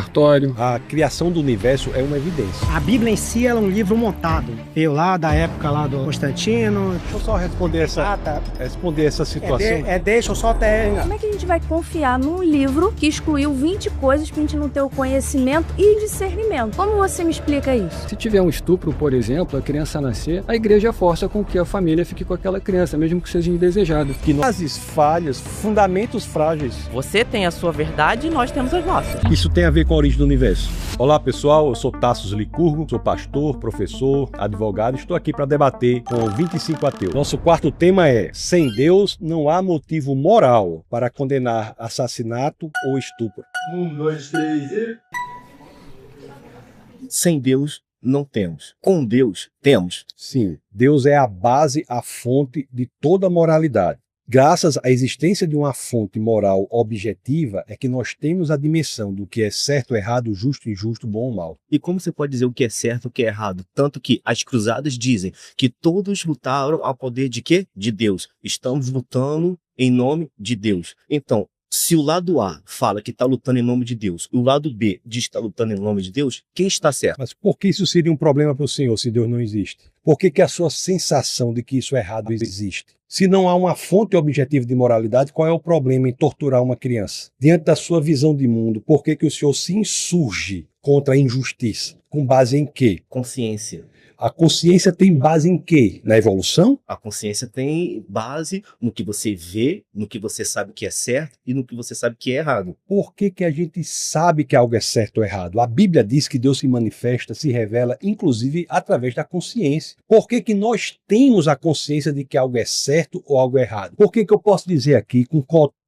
Cartório. A criação do universo é uma evidência. A Bíblia em si ela é um livro montado. Veio lá da época lá do Constantino. Deixa eu só responder essa situação. Deixa eu só até... Como é que a gente vai confiar num livro que excluiu 20 coisas pra gente não ter o conhecimento e discernimento? Como você me explica isso? Se tiver um estupro, por exemplo, a criança nascer, a igreja força com que a família fique com aquela criança, mesmo que seja indesejado. Bases falhas, fundamentos frágeis. Você tem a sua verdade e nós temos as nossas. Isso tem a ver com a origem do universo. Olá pessoal, eu sou Tassos Licurgo, sou pastor, professor, advogado, estou aqui para debater com 25 ateus. Nosso quarto tema é: sem Deus não há motivo moral para condenar assassinato ou estupro. 1, 2, 3 e... Sem Deus não temos. Com Deus temos. Sim, Deus é a base, a fonte de toda moralidade. Graças à existência de uma fonte moral objetiva é que nós temos a dimensão do que é certo, errado, justo, injusto, bom ou mal. E como você pode dizer o que é certo e o que é errado? Tanto que as cruzadas dizem que todos lutaram ao poder de quê? De Deus. Estamos lutando em nome de Deus. Então, se o lado A fala que está lutando em nome de Deus, e o lado B diz que está lutando em nome de Deus, quem está certo? Mas por que isso seria um problema para o Senhor se Deus não existe? Por que a sua sensação de que isso é errado existe? Se não há uma fonte objetiva de moralidade, qual é o problema em torturar uma criança? Diante da sua visão de mundo, por que o Senhor se insurge contra a injustiça? Com base em quê? Consciência. A consciência tem base em quê? Na evolução? A consciência tem base no que você vê, no que você sabe que é certo e no que você sabe que é errado. Por que a gente sabe que algo é certo ou errado? A Bíblia diz que Deus se manifesta, se revela, inclusive através da consciência. Por que nós temos a consciência de que algo é certo ou algo é errado? Por que eu posso dizer aqui com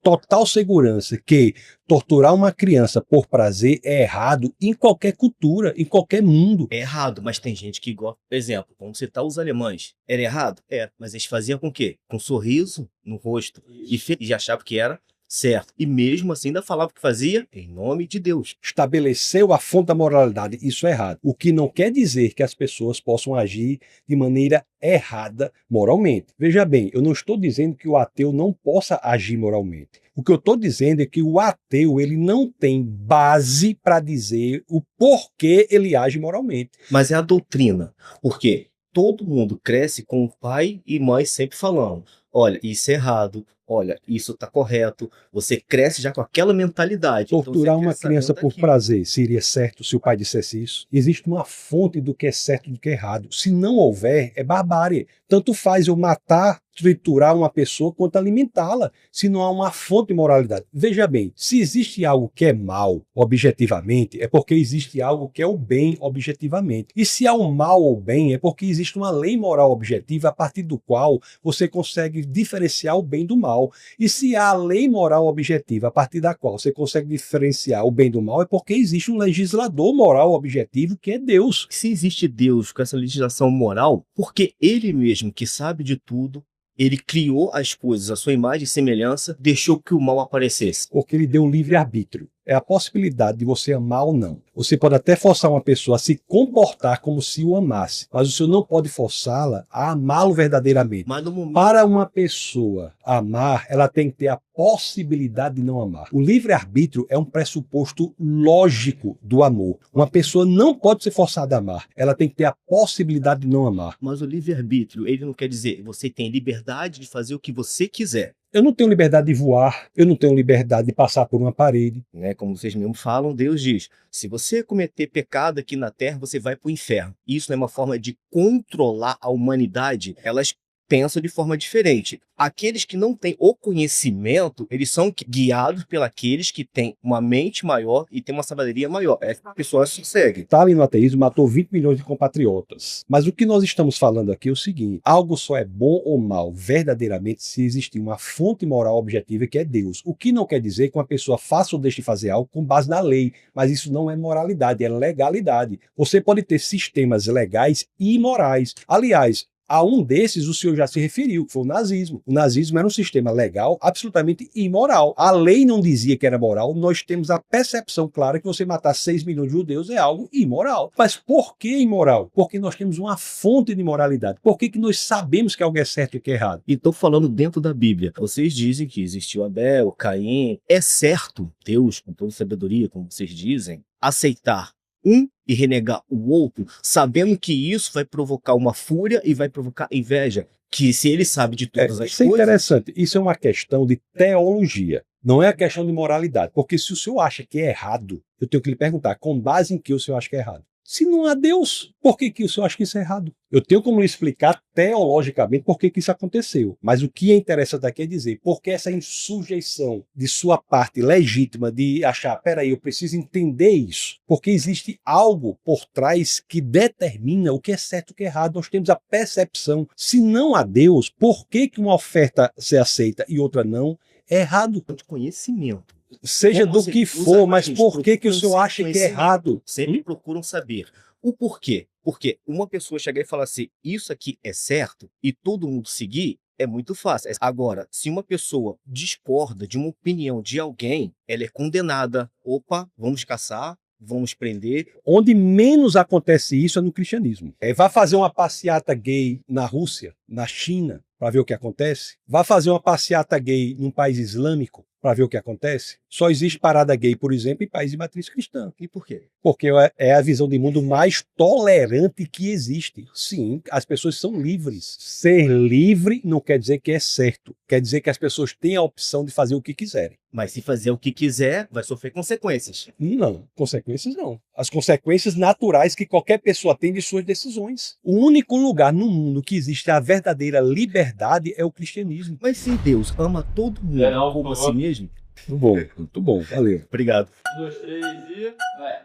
total segurança que torturar uma criança por prazer é errado em qualquer cultura, em qualquer mundo? É errado, mas tem gente que gosta. Por exemplo, vamos citar os alemães. Era errado? Era. Mas eles faziam com o quê? Com um sorriso no rosto. E achavam que era certo. E mesmo assim ainda falava que fazia em nome de Deus. Estabeleceu a fonte da moralidade. Isso é errado. O que não quer dizer que as pessoas possam agir de maneira errada moralmente. Veja bem, eu não estou dizendo que o ateu não possa agir moralmente. O que eu estou dizendo é que o ateu ele não tem base para dizer o porquê ele age moralmente. Mas é a doutrina. Porque todo mundo cresce com o pai e mãe sempre falando: olha, isso é errado. Olha, isso está correto. Você cresce já com aquela mentalidade. Torturar então uma criança por prazer seria certo se o pai dissesse isso? Existe uma fonte do que é certo e do que é errado. Se não houver, é barbárie. Tanto faz eu matar, triturar uma pessoa quanto alimentá-la, se não há uma fonte de moralidade. Veja bem, se existe algo que é mal objetivamente, é porque existe algo que é o bem objetivamente. E se há um mal ou bem, é porque existe uma lei moral objetiva a partir do qual você consegue diferenciar o bem do mal. E se há a lei moral objetiva a partir da qual você consegue diferenciar o bem do mal, é porque existe um legislador moral objetivo que é Deus. Se existe Deus com essa legislação moral, porque ele mesmo que sabe de tudo, ele criou as coisas à sua imagem e semelhança, deixou que o mal aparecesse. Porque ele deu livre-arbítrio. É a possibilidade de você amar ou não. Você pode até forçar uma pessoa a se comportar como se o amasse, mas o senhor não pode forçá-la a amá-lo verdadeiramente. Mas no momento... Para uma pessoa amar, ela tem que ter a possibilidade de não amar. O livre-arbítrio é um pressuposto lógico do amor. Uma pessoa não pode ser forçada a amar. Ela tem que ter a possibilidade de não amar. Mas o livre-arbítrio, ele não quer dizer você tem liberdade de fazer o que você quiser. Eu não tenho liberdade de voar, eu não tenho liberdade de passar por uma parede. Como vocês mesmos falam, Deus diz: se você cometer pecado aqui na terra, você vai para o inferno. Isso é uma forma de controlar a humanidade. Elas pensam de forma diferente. Aqueles que não têm o conhecimento, eles são guiados pelos que têm uma mente maior e têm uma sabedoria maior. Essa pessoa se segue. Stalin no ateísmo matou 20 milhões de compatriotas. Mas o que nós estamos falando aqui é o seguinte: algo só é bom ou mal verdadeiramente se existir uma fonte moral objetiva que é Deus. O que não quer dizer que uma pessoa faça ou deixe de fazer algo com base na lei. Mas isso não é moralidade, é legalidade. Você pode ter sistemas legais e imorais. Aliás, a um desses o senhor já se referiu, que foi o nazismo. O nazismo era um sistema legal absolutamente imoral. A lei não dizia que era moral, nós temos a percepção clara que você matar 6 milhões de judeus é algo imoral. Mas por que imoral? Porque nós temos uma fonte de moralidade. Por que nós sabemos que algo é certo e que é errado? E estou falando dentro da Bíblia. Vocês dizem que existiu Abel, Caim. É certo, Deus, com toda sabedoria, como vocês dizem, aceitar um e renegar o outro, sabendo que isso vai provocar uma fúria e vai provocar inveja, que se ele sabe de todas as Isso é coisas... interessante. Isso é uma questão de teologia. Não é a questão de moralidade. Porque se o senhor acha que é errado, eu tenho que lhe perguntar, com base em que o senhor acha que é errado? Se não há Deus, por que o senhor acha que isso é errado? Eu tenho como lhe explicar teologicamente por que isso aconteceu. Mas o que é interessante aqui é dizer, por que essa insujeição de sua parte legítima de achar, peraí, eu preciso entender isso. Porque existe algo por trás que determina o que é certo e o que é errado. Nós temos a percepção. Se não há Deus, por que uma oferta se aceita e outra não? É errado. De conhecimento. Seja do que for, mas por que o senhor acha que é errado? Sempre procuram saber o porquê. Porque uma pessoa chegar e falar assim, isso aqui é certo, e todo mundo seguir, é muito fácil. Agora, se uma pessoa discorda de uma opinião de alguém, ela é condenada. Opa, vamos caçar, vamos prender. Onde menos acontece isso é no cristianismo. Vá fazer uma passeata gay na Rússia, na China, para ver o que acontece. Vá fazer uma passeata gay num país islâmico, para ver o que acontece. Só existe parada gay, por exemplo, em países de matriz cristã. E por quê? Porque é a visão de mundo mais tolerante que existe. Sim, as pessoas são livres. Ser livre não quer dizer que é certo. Quer dizer que as pessoas têm a opção de fazer o que quiserem. Mas se fazer o que quiser, vai sofrer consequências. Não, consequências não. As consequências naturais que qualquer pessoa tem de suas decisões. O único lugar no mundo que existe a verdadeira liberdade é o cristianismo. Mas se Deus ama todo mundo como a si mesmo... Muito bom, valeu. Obrigado. 1, 2, 3 e... vai.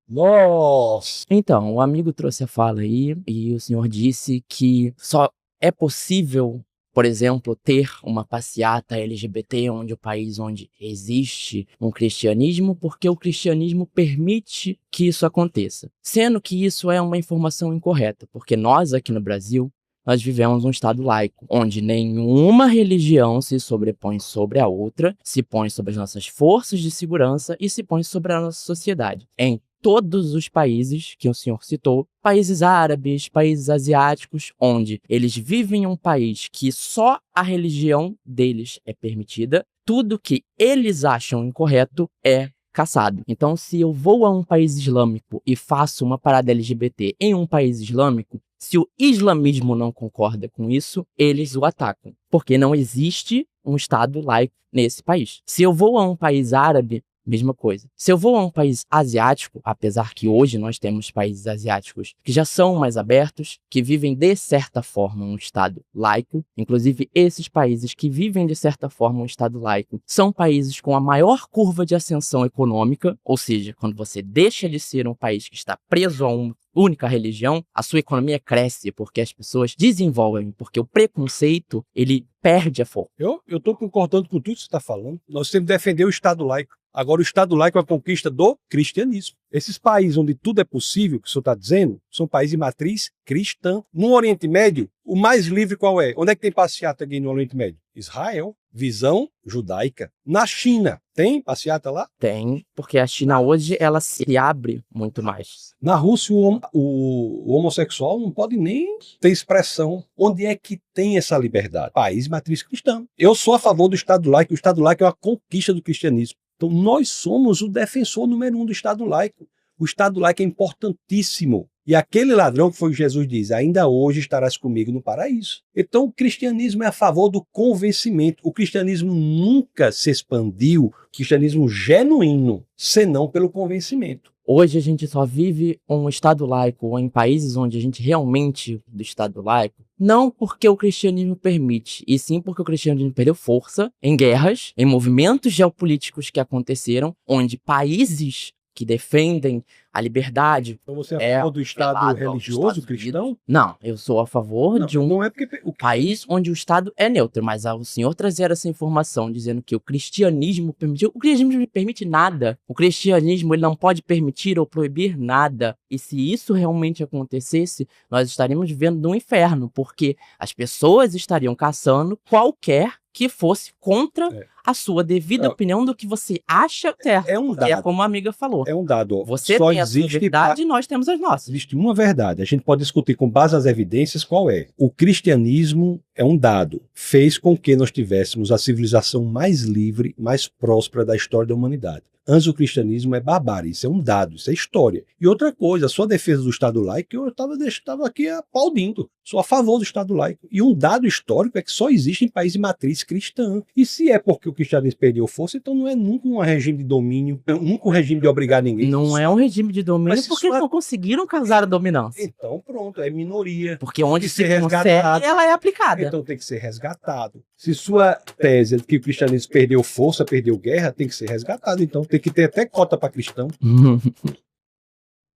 Nossa! Então, o amigo trouxe a fala aí e o senhor disse que só é possível, por exemplo, ter uma passeata LGBT onde o país onde existe um cristianismo, porque o cristianismo permite que isso aconteça. Sendo que isso é uma informação incorreta, porque nós aqui no Brasil, nós vivemos um estado laico, onde nenhuma religião se sobrepõe sobre a outra, se põe sobre as nossas forças de segurança e se põe sobre a nossa sociedade. Em todos os países que o senhor citou, países árabes, países asiáticos, onde eles vivem em um país que só a religião deles é permitida, tudo que eles acham incorreto é caçado. Então, se eu vou a um país islâmico e faço uma parada LGBT em um país islâmico, se o islamismo não concorda com isso, eles o atacam, porque não existe um Estado laico nesse país. Se eu vou a um país árabe, mesma coisa. Se eu vou a um país asiático, apesar que hoje nós temos países asiáticos que já são mais abertos, que vivem de certa forma um Estado laico, inclusive esses países que vivem de certa forma um Estado laico, são países com a maior curva de ascensão econômica, ou seja, quando você deixa de ser um país que está preso a uma única religião, a sua economia cresce porque as pessoas desenvolvem, porque o preconceito, ele perde a força. Eu estou concordando com tudo que você está falando. Nós temos que defender o Estado laico. Agora, o Estado laico é a conquista do cristianismo. Esses países onde tudo é possível, que o senhor está dizendo, são países de matriz cristã. No Oriente Médio, o mais livre qual é? Onde é que tem passeata gay no Oriente Médio? Israel. Visão judaica. Na China, tem passeata lá? Tem, porque a China hoje, ela se abre muito mais. Na Rússia, o homossexual não pode nem ter expressão. Onde é que tem essa liberdade? País de matriz cristã. Eu sou a favor do Estado laico. O Estado laico é uma conquista do cristianismo. Então, nós somos o defensor número 1 do Estado laico. O Estado laico é importantíssimo. E aquele ladrão que foi Jesus diz, ainda hoje estarás comigo no paraíso. Então o cristianismo é a favor do convencimento. O cristianismo nunca se expandiu, o cristianismo genuíno, senão pelo convencimento. Hoje a gente só vive um Estado laico ou em países onde a gente realmente do Estado laico, não porque o cristianismo permite, e sim porque o cristianismo perdeu força em guerras, em movimentos geopolíticos que aconteceram, onde países que defendem a liberdade. Então você é a favor do Estado religioso cristão? Não, eu sou a favor de um não é porque país onde o Estado é neutro, mas ao senhor trazer essa informação dizendo que o cristianismo permitiu, o cristianismo não permite nada. O cristianismo ele não pode permitir ou proibir nada. E se isso realmente acontecesse, nós estaríamos vivendo num inferno, porque as pessoas estariam caçando qualquer que fosse contra a sua devida opinião do que você acha certo. É um dado. É como a amiga falou. É um dado. Você Só tem a sua existe verdade e nós temos as nossas. Existe uma verdade. A gente pode discutir com base nas evidências qual é. O cristianismo é um dado. Fez com que nós tivéssemos a civilização mais livre, mais próspera da história da humanidade. Antes o cristianismo é barbárie, isso é um dado, isso é história. E outra coisa, a sua defesa do Estado laico, eu estava aqui aplaudindo. Sou a favor do Estado laico. E um dado histórico é que só existe em países de matriz cristã. E se é porque o cristianismo perdeu força, então não é nunca um regime de domínio, nunca um regime de obrigar ninguém. Não é um regime de domínio Mas porque eles não conseguiram causar a dominância. Então pronto, é minoria. Porque onde se ser consegue, ela é aplicada. Então tem que ser resgatado. Se sua tese é que o cristianismo perdeu força, perdeu guerra, tem que ser resgatado. Então tem que ter até cota para cristão.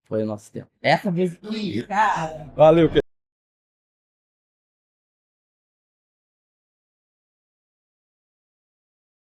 Foi o nosso tempo. Essa vez. Cara. Valeu,